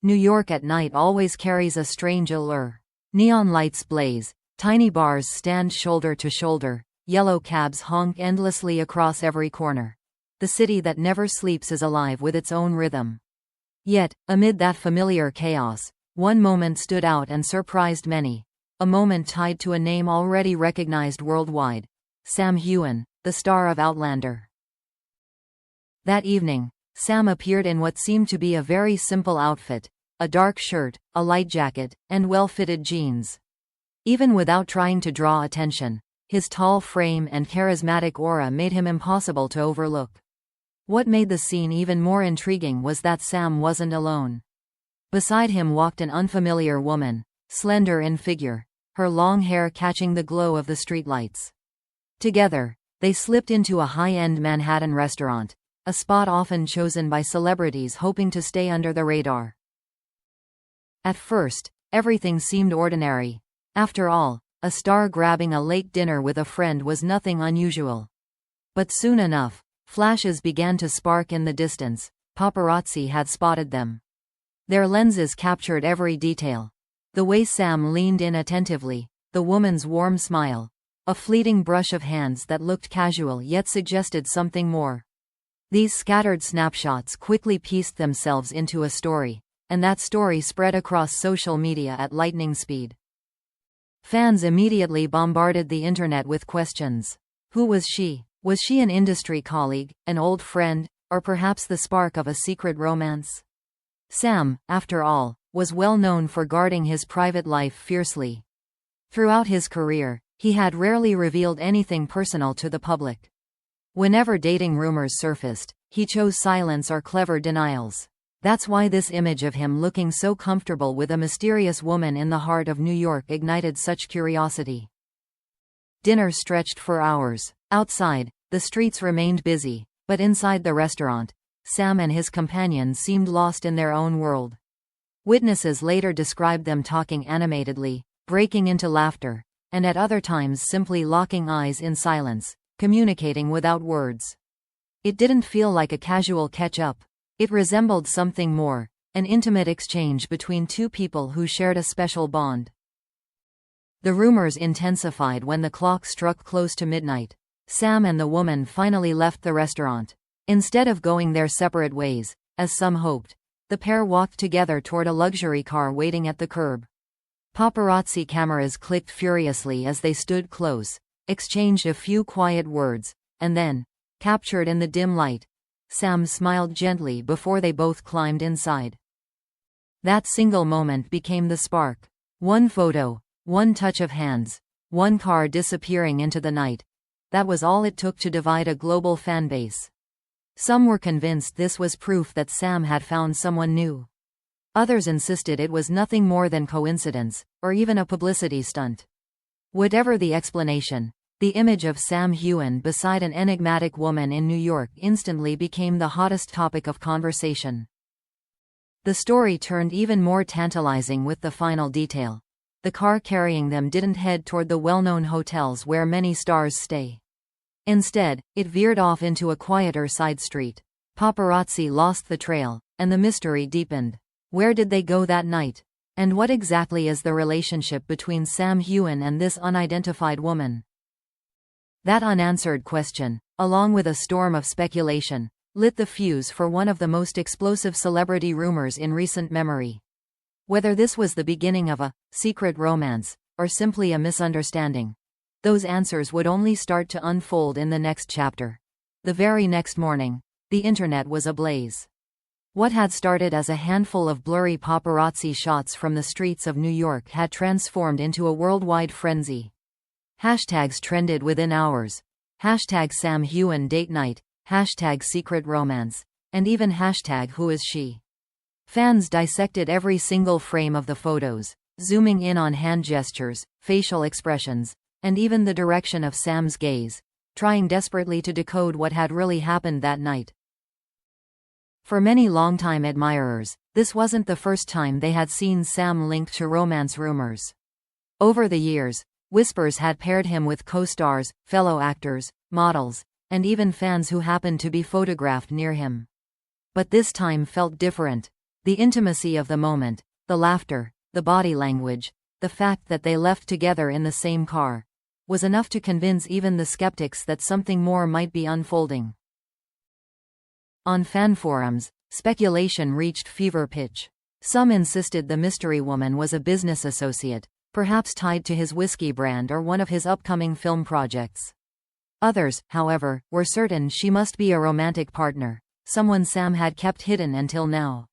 New York at night always carries a strange allure. Neon lights blaze, tiny bars stand shoulder to shoulder, yellow cabs honk endlessly across every corner. The city that never sleeps is alive with its own rhythm. Yet, amid that familiar chaos, one moment stood out and surprised many. A moment tied to a name already recognized worldwide. Sam Heughan, the star of Outlander. That evening, Sam appeared in what seemed to be a very simple outfit: a dark shirt, a light jacket, and well-fitted jeans. Even without trying to draw attention, his tall frame and charismatic aura made him impossible to overlook. What made the scene even more intriguing was that Sam wasn't alone. Beside him walked an unfamiliar woman, slender in figure, her long hair catching the glow of the streetlights. Together, they slipped into a high-end Manhattan restaurant, a spot often chosen by celebrities hoping to stay under the radar. At first, everything seemed ordinary. After all, a star grabbing a late dinner with a friend was nothing unusual. But soon enough, flashes began to spark in the distance. Paparazzi had spotted them. Their lenses captured every detail. The way Sam leaned in attentively, the woman's warm smile, a fleeting brush of hands that looked casual yet suggested something more. These scattered snapshots quickly pieced themselves into a story, and that story spread across social media at lightning speed. Fans immediately bombarded the internet with questions. Who was she? Was she an industry colleague, an old friend, or perhaps the spark of a secret romance? Sam, after all, was well known for guarding his private life fiercely. Throughout his career, he had rarely revealed anything personal to the public. Whenever dating rumors surfaced, he chose silence or clever denials. That's why this image of him looking so comfortable with a mysterious woman in the heart of New York ignited such curiosity. Dinner stretched for hours. Outside, the streets remained busy, but inside the restaurant, Sam and his companion seemed lost in their own world. Witnesses later described them talking animatedly, breaking into laughter, and at other times simply locking eyes in silence, communicating without words. It didn't feel like a casual catch-up. It resembled something more, an intimate exchange between two people who shared a special bond. The rumors intensified when the clock struck close to midnight. Sam and the woman finally left the restaurant. Instead of going their separate ways, as some hoped, the pair walked together toward a luxury car waiting at the curb. Paparazzi cameras clicked furiously as they stood close, exchanged a few quiet words, and then, captured in the dim light, Sam smiled gently before they both climbed inside. That single moment became the spark. One photo, one touch of hands, one car disappearing into the night. That was all it took to divide a global fanbase. Some were convinced this was proof that Sam had found someone new. Others insisted it was nothing more than coincidence, or even a publicity stunt. Whatever the explanation, the image of Sam Heughan beside an enigmatic woman in New York instantly became the hottest topic of conversation. The story turned even more tantalizing with the final detail. The car carrying them didn't head toward the well-known hotels where many stars stay. Instead, it veered off into a quieter side street. Paparazzi lost the trail, and the mystery deepened. Where did they go that night? And what exactly is the relationship between Sam Heughan and this unidentified woman? That unanswered question, along with a storm of speculation, lit the fuse for one of the most explosive celebrity rumors in recent memory. Whether this was the beginning of a secret romance, or simply a misunderstanding, those answers would only start to unfold in the next chapter. The very next morning, the internet was ablaze. What had started as a handful of blurry paparazzi shots from the streets of New York had transformed into a worldwide frenzy. Hashtags trended within hours. Hashtag Sam Heughan date night, hashtag secret romance, and even hashtag who is she. Fans dissected every single frame of the photos, zooming in on hand gestures, facial expressions, and even the direction of Sam's gaze, trying desperately to decode what had really happened that night. For many longtime admirers, this wasn't the first time they had seen Sam linked to romance rumors. Over the years, whispers had paired him with co-stars, fellow actors, models, and even fans who happened to be photographed near him. But this time felt different. The intimacy of the moment, the laughter, the body language, the fact that they left together in the same car, was enough to convince even the skeptics that something more might be unfolding. On fan forums, speculation reached fever pitch. Some insisted the mystery woman was a business associate, perhaps tied to his whiskey brand or one of his upcoming film projects. Others, however, were certain she must be a romantic partner, someone Sam had kept hidden until now.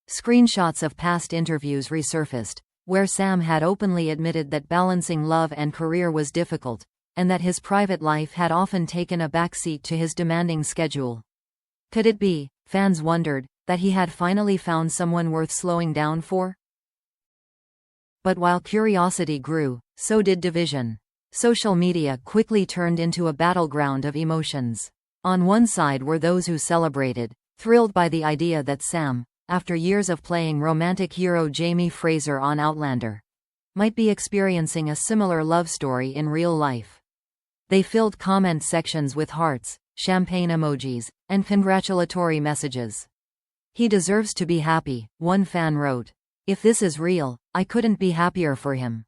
Screenshots of past interviews resurfaced, where Sam had openly admitted that balancing love and career was difficult, and that his private life had often taken a backseat to his demanding schedule. Could it be, fans wondered, that he had finally found someone worth slowing down for? But while curiosity grew, so did division. Social media quickly turned into a battleground of emotions. On one side were those who celebrated, thrilled by the idea that Sam, after years of playing romantic hero Jamie Fraser on Outlander, might be experiencing a similar love story in real life. They filled comment sections with hearts, champagne emojis, and congratulatory messages. "He deserves to be happy," one fan wrote. "If this is real, I couldn't be happier for him."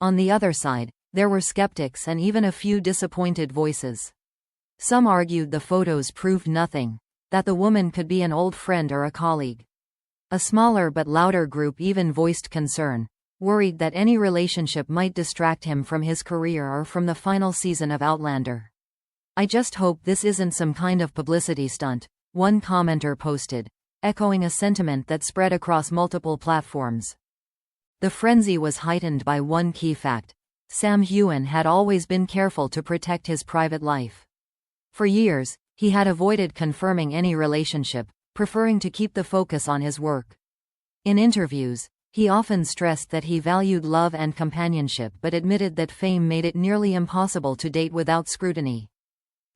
On the other side, there were skeptics and even a few disappointed voices. Some argued the photos proved nothing, that the woman could be an old friend or a colleague. A smaller but louder group even voiced concern, worried that any relationship might distract him from his career or from the final season of Outlander. "I just hope this isn't some kind of publicity stunt," one commenter posted, echoing a sentiment that spread across multiple platforms. The frenzy was heightened by one key fact: Sam Heughan had always been careful to protect his private life. For years, he had avoided confirming any relationship, preferring to keep the focus on his work. In interviews, he often stressed that he valued love and companionship but admitted that fame made it nearly impossible to date without scrutiny.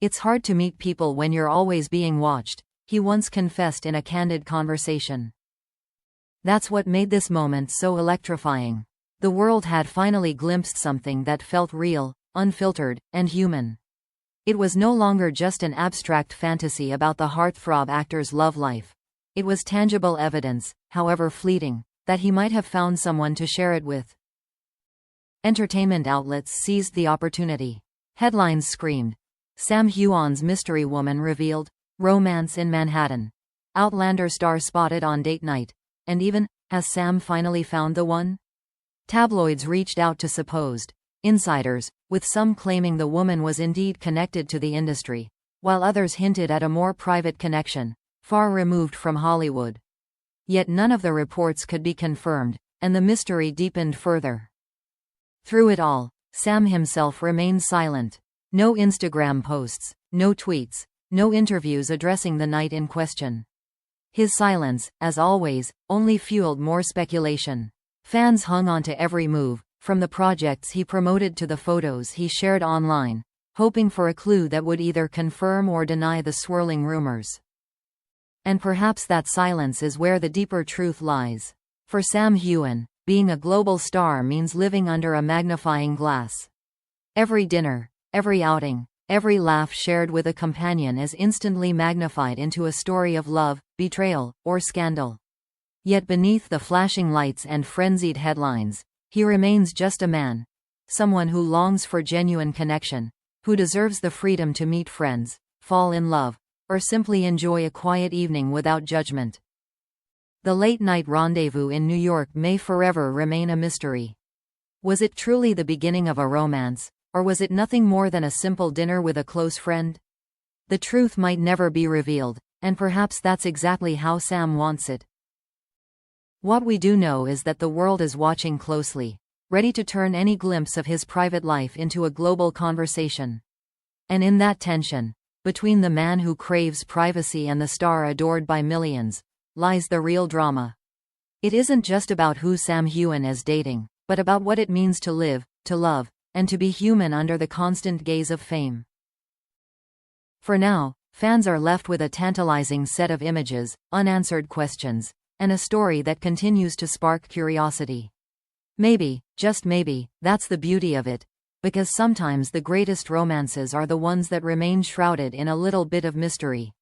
"It's hard to meet people when you're always being watched," he once confessed in a candid conversation. That's what made this moment so electrifying. The world had finally glimpsed something that felt real, unfiltered, and human. It was no longer just an abstract fantasy about the heartthrob actor's love life. It was tangible evidence, however fleeting, that he might have found someone to share it with. Entertainment outlets seized the opportunity. Headlines screamed, "Sam Heughan's mystery woman revealed," "Romance in Manhattan," "Outlander star spotted on date night," and even, "Has Sam finally found the one?" Tabloids reached out to supposed insiders, with some claiming the woman was indeed connected to the industry, while others hinted at a more private connection, far removed from Hollywood. Yet none of the reports could be confirmed, and the mystery deepened further. Through it all, Sam himself remained silent. No Instagram posts, no tweets, no interviews addressing the night in question. His silence, as always, only fueled more speculation. Fans hung on to every move, from the projects he promoted to the photos he shared online, hoping for a clue that would either confirm or deny the swirling rumors. And perhaps that silence is where the deeper truth lies. For Sam Heughan, being a global star means living under a magnifying glass. Every dinner, every outing, every laugh shared with a companion is instantly magnified into a story of love, betrayal, or scandal. Yet beneath the flashing lights and frenzied headlines, he remains just a man. Someone who longs for genuine connection, who deserves the freedom to meet friends, fall in love, or simply enjoy a quiet evening without judgment. The late-night rendezvous in New York may forever remain a mystery. Was it truly the beginning of a romance, or was it nothing more than a simple dinner with a close friend? The truth might never be revealed, and perhaps that's exactly how Sam wants it. What we do know is that the world is watching closely, ready to turn any glimpse of his private life into a global conversation. And in that tension, between the man who craves privacy and the star adored by millions, lies the real drama. It isn't just about who Sam Heughan is dating, but about what it means to live, to love, and to be human under the constant gaze of fame. For now, fans are left with a tantalizing set of images, unanswered questions, and a story that continues to spark curiosity. Maybe, just maybe, that's the beauty of it, because sometimes the greatest romances are the ones that remain shrouded in a little bit of mystery.